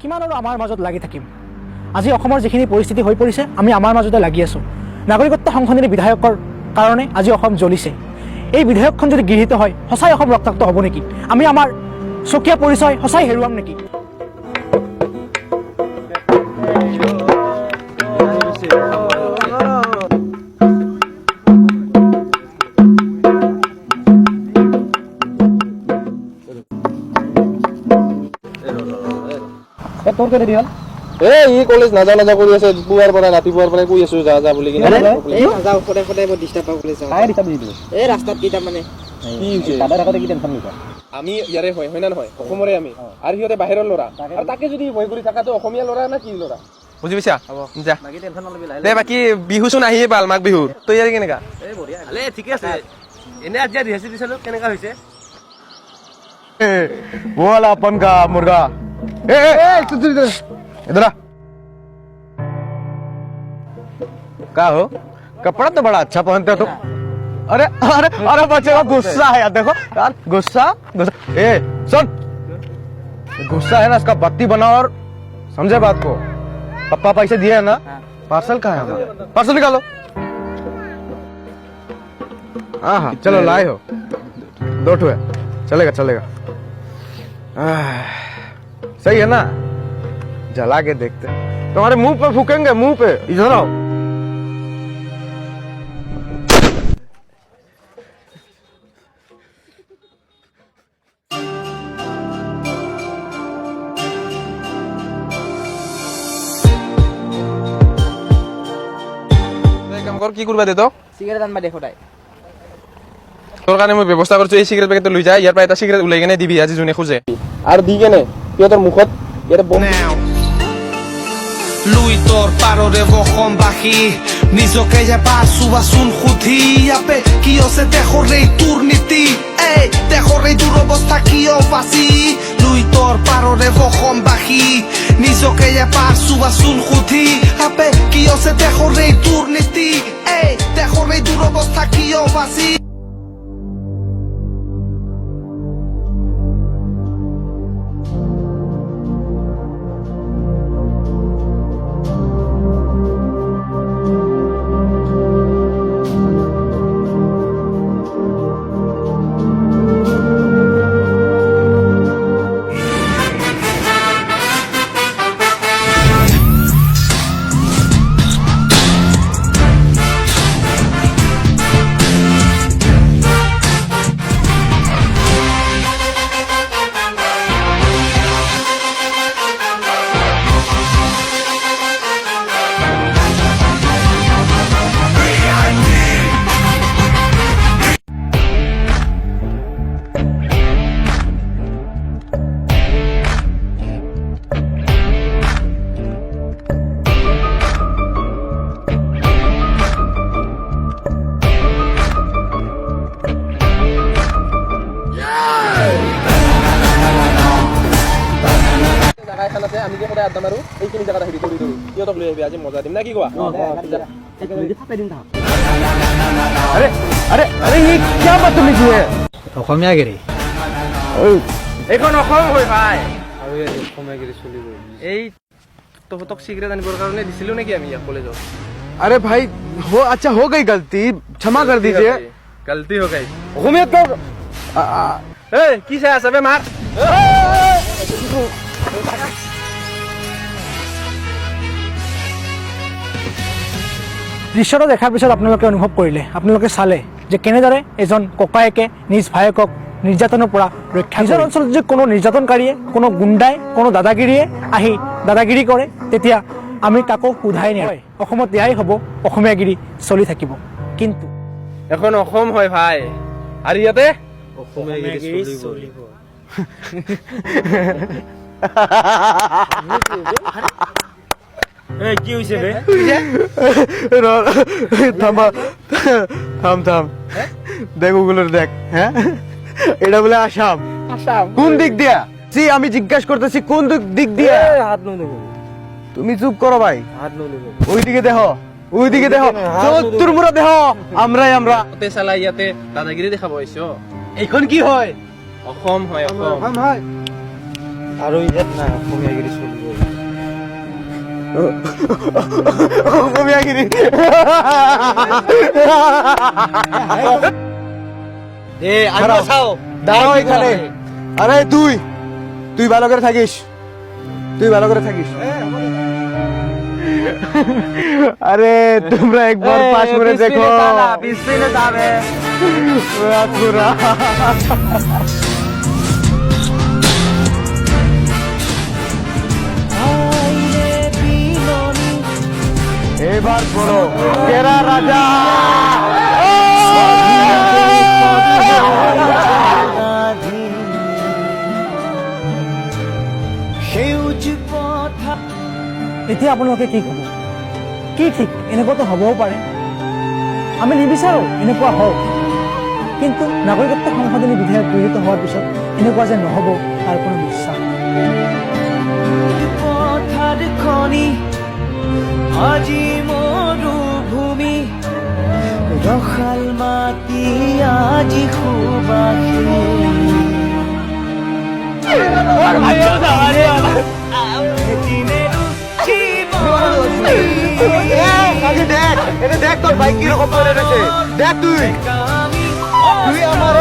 কিমান আৰু আমাৰ মাজত লাগি থাকিম আজি অসমৰ যিখিনি পৰিস্থিতি হৈ পৰিছে আমি আমাৰ মাজতে লাগি আছোঁ নাগৰিকত্ব সংশোধনী বিধেয়কৰ কাৰণে আজি অসম জ্বলিছে এই বিধেয়কখন যদি গৃহীত হয় সঁচাই অসম ৰক্তাক্ত হ'ব নেকি আমি আমাৰ স্বকীয় পৰিচয় সঁচাই হেৰুৱাম নেকি তোৰ কেনে দিল ই কলেজ নাজা কৰি আছে পুৱাৰ পৰা ৰাতিপুৱাৰ পৰা কৈ আছো যা বুলি কিনে নাযাওঁ সদায় মই ডিষ্টাৰ্ব পাব কলেজ এই ৰাস্তাত কেইটা মানে কি হৈছে দাদা থাকোঁতে কি টেনশ্যন লৈছা আমি ইয়াৰে হয় না নহয় অসমৰে আমি আৰু সিহঁতে বাহিৰৰ ল'ৰা আৰু তাকে যদি ভয় কৰি থাকাটো অসমীয়া ল'ৰা না কি ল'ৰা বুজি পাইছা যা দে বাকী বিহু চোন আহিয়ে পাল মাঘ বিহুৰ তৈয়াৰী কেনেকা ঠিকে আছে এনে আজি ৰিহাৰ্চেল দিছিলো কেনেকা হৈছে बोला अपन का मुर्गा इधर आ क्या हो कपड़ा तो बड़ा अच्छा पहनते हो तुम अरे अरे अरे बच्चे का गुस्सा है यार देखो यार गुस्सा ए सुन गुस्सा है ना इसका बत्ती बनाओ और समझे बात को पप्पा पैसे दिए है ना पार्सल कहाँ है पार्सल निकालो हाँ हाँ चलो लाए हो 2 ठो है चलेगा चलेगा सही है ना जला के देखते तुम्हारे मुंह पे फूकेंगे मुंह पे इधर आओ কাম কৰ কি কৰবা দে তো চিগাৰেট আনবা দে সদায় তোৰ কাৰণে মই ব্যৱস্থা কৰিছো এই চিগাৰেট পেকেটটো লৈ যা ইয়াৰ পৰা এটা চিগাৰেট উলাই কেনে দিবি আজি যোনে খোজে আৰু দি কেনে সিহঁতৰ মুখত ইয়াতে বম লুইতৰ পাৰৰে বসম বাসী নিজকে যে পাছোৱাচোন সুধি আপে কিয় যে দেশৰ এই দুৰ্নীতি এই দেশৰ এই দুৰৱস্থা কিয় বাচি লুইতৰ পাৰৰে বসম বাসী নিজকে যে পাছোৱাচোন সুধি আপে কিয় যে দেশৰ এই দুৰ্নীতি এই দেশৰ এই দুৰৱস্থা কিয় বাচি আমি যে সদায় আড্ডা মাৰো এইখিনি জেগাত আহিবি দৌৰি দৌৰি সিহঁতক লৈ আহিবি আজি মজা দিম না কি কোৱা अरे अरे अरे ये क्या बदतमीजी है অসমীয়া গিৰি এইখন অসম হয় ভাই আৰু এই অসমীয়া গিৰি চলিব এই তহঁতক চিগাৰেট আনিবৰ কাৰণে দিছিলো নেকি আমি ইয়াত কলেজত अरे भाई हो अच्छा हो गई गलती क्षमा कर दीजिए गलती हो गई অসমীয়াত কও এই কি চাই আছে বে মাৰ দৃশ্যটো দেখাৰ পিছত আপোনালোকে অনুভৱ কৰিলে আপোনালোকে চালে যে কেনেদৰে এজন ককায়েকে নিজ ভায়েকক নিৰ্যাতনৰ পৰা ৰক্ষা নিজৰ অঞ্চলত যে কোনো নিৰ্যাতনকাৰীয়ে কোনো গুণ্ডাই কোনো দাদাগিৰিয়ে আহি দাদাগিৰি কৰে তেতিয়া আমি কাকো সোধাই নাই অসমত এয়াই হ'ব অসমীয়াগিৰি চলি থাকিব কিন্তু এখন অসম হয় ভাই আৰু ইয়াতে অসমীয়াগিৰি চলিব এই কি হৈছে বে থামা থাম থাম দেখ ওগুলোর দেখ হ্যাঁ এটা বলে আসাম আসাম কোন দিক দিয়া আমি জিজ্ঞেস করতেছি কোন দিক দিয়া হাত নু দেব তুমি চুপ করো ভাই হাত নু দেব ওইদিকে দেখো ওইদিকে দেখো চতুর মুরা দেখো আমরাই আমরা তে চালা ইয়াতে দাদাগিৰি দেখাব আহিছো এইখন কি হয় অসম হয় অসম হয় আৰু ইয়াত নাই অসমীয়াগিৰি চলিব অসমীয়াগিৰি দাঁড়াও এখানে আরে তুই ভালো করে থাকিস আরে তোমরা একবার পাস করে দেখো পুরা এবার বলো কেরা রাজা এতিয়া আপোনালোকে কি ক'ব কি ঠিক এনেকুৱাতো হ'বও পাৰে আমি নিবিচাৰোঁ এনেকুৱা হওক কিন্তু নাগৰিকত্ব সংশোধনী বিধেয়ক গৃহীত হোৱাৰ পিছত এনেকুৱা যে নহ'ব তাৰ কোনো বিশ্বাস আজি মৰুভূমি ৰসাল মাটি আজি সুবাসী দেখ তোর বাইক কিরকম পড়ে রয়েছে দেখ তুই আমার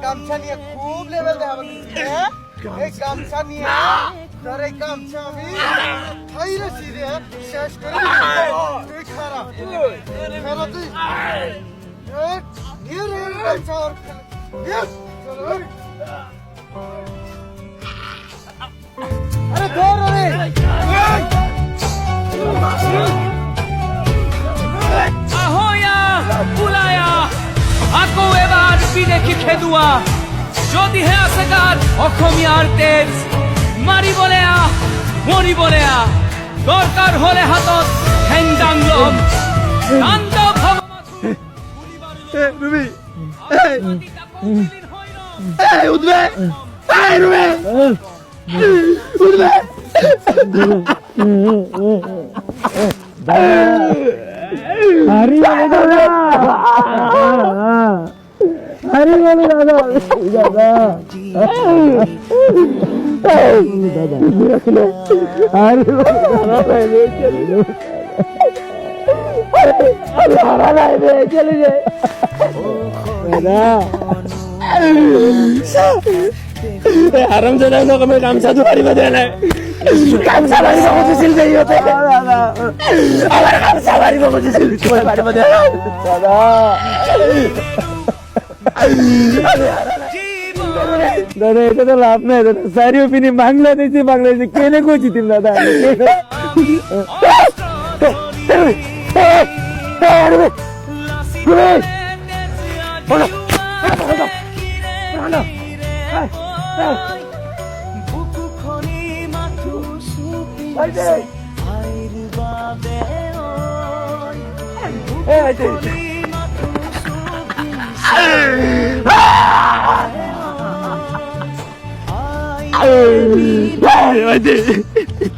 গামছা নিয়ে খুব লেভেল দেখাবো এই গামছা নিয়ে তোর এই গামছা আমি খাইলে সিরে শেষ করে তুই খারাপ তুই গামছা আরে ধর ahoya pulaya আকৌ এবাৰ বিদেশী খেদুৱা যদিহে আছে গাত অসমীয়াৰ তেজ মাৰিবলৈ আহ মৰিবলৈ আহ দৰকাৰ হলে হাতত হেংদাং লম তাণ্ডৱ হ'ব রুবি আরাম জানা লোক আমি গামছা তো পারিব দেয় না গামছা পারিব খুঁজছিল যে ইহতে আমার গামছা পারিব খুঁজছিল তোমার পারিব দেয় না দাদা দাদা এটা তো লাভ নাই দাদা সারি ওপিনি বাংলাদেশে কেনে কইছি তুমি দাদা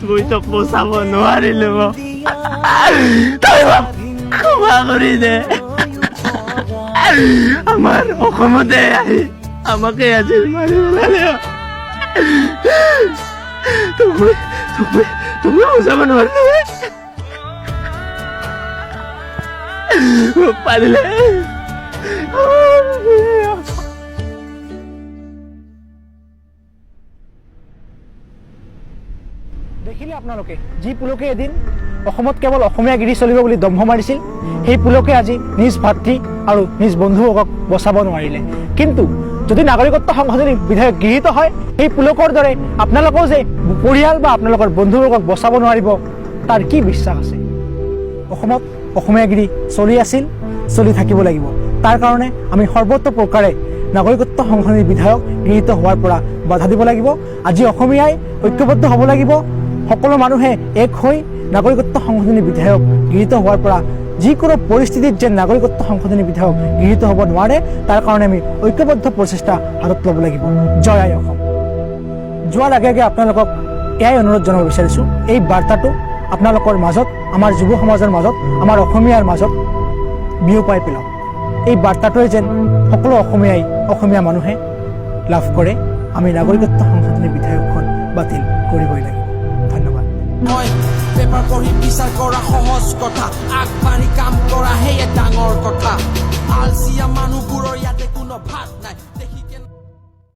তুই তো পোষাব নোৱাৰিলো তই ক্ষমা কৰি দে আমাৰ অসমতে আহি আমাকে আছিল মাৰি পেলালে তুমি বুজাব নোৱাৰিলো পাৰিলে দেখিলে আপোনালোকে যি পুলকে এদিন অসমত কেৱল অসমীয়াগিৰি চলিব বুলি দম্ভ মাৰিছিল সেই পুলকে আজি নিজ ভাতৃ আৰু নিজ বন্ধুবৰ্গক বচাব নোৱাৰিলে কিন্তু যদি নাগৰিকত্ব সংশোধনী বিধেয়ক গৃহীত হয় সেই পুলকৰ দৰে আপোনালোকেও যে পৰিয়াল বা আপোনালোকৰ বন্ধুবৰ্গক বচাব নোৱাৰিব তাৰ কি বিশ্বাস আছে অসমত অসমীয়াগিৰি চলি আছিল চলি থাকিব লাগিব তাৰ কাৰণে আমি সৰ্বত্ৰ প্ৰকাৰে নাগৰিকত্ব সংশোধনী বিধেয়ক গৃহীত হোৱাৰ পৰা বাধা দিব লাগিব আজি অসমীয়াই ঐক্যবদ্ধ হ'ব লাগিব সকলো মানুহে এক হৈ নাগৰিকত্ব সংশোধনী বিধেয়ক গৃহীত হোৱাৰ পৰা যিকোনো পৰিস্থিতিত যে নাগৰিকত্ব সংশোধনী বিধেয়ক গৃহীত হ'ব নোৱাৰে তাৰ কাৰণে আমি ঐক্যবদ্ধ প্ৰচেষ্টা হাতত ল'ব লাগিব। জয় আই অসম। যোৱাৰ আগে আগে আপোনালোকক এয়াই অনুৰোধ জনাব বিচাৰিছোঁ, এই বাৰ্তাটো আপোনালোকৰ মাজত, আমাৰ যুৱ সমাজৰ মাজত, আমাৰ অসমীয়াৰ মাজত বিয়পাই পেলাওক। এই বাৰ্তাটোৱে যেন সকলো অসমীয়া মানুহে লাভ কৰে। আমি নাগৰিকত্ব সংশোধনী বিধেয়কখন বাতিল কৰিবই লাগিব। ধন্যবাদ। মই পেপাৰ পঢ়ি বিচাৰ কৰা সহজ কথা, আগবাঢ়ি কাম কৰা সেয়ে ডাঙৰ কথা। আলচিয়া মানুহবোৰৰ ইয়াতে কোনো ভাত নাই।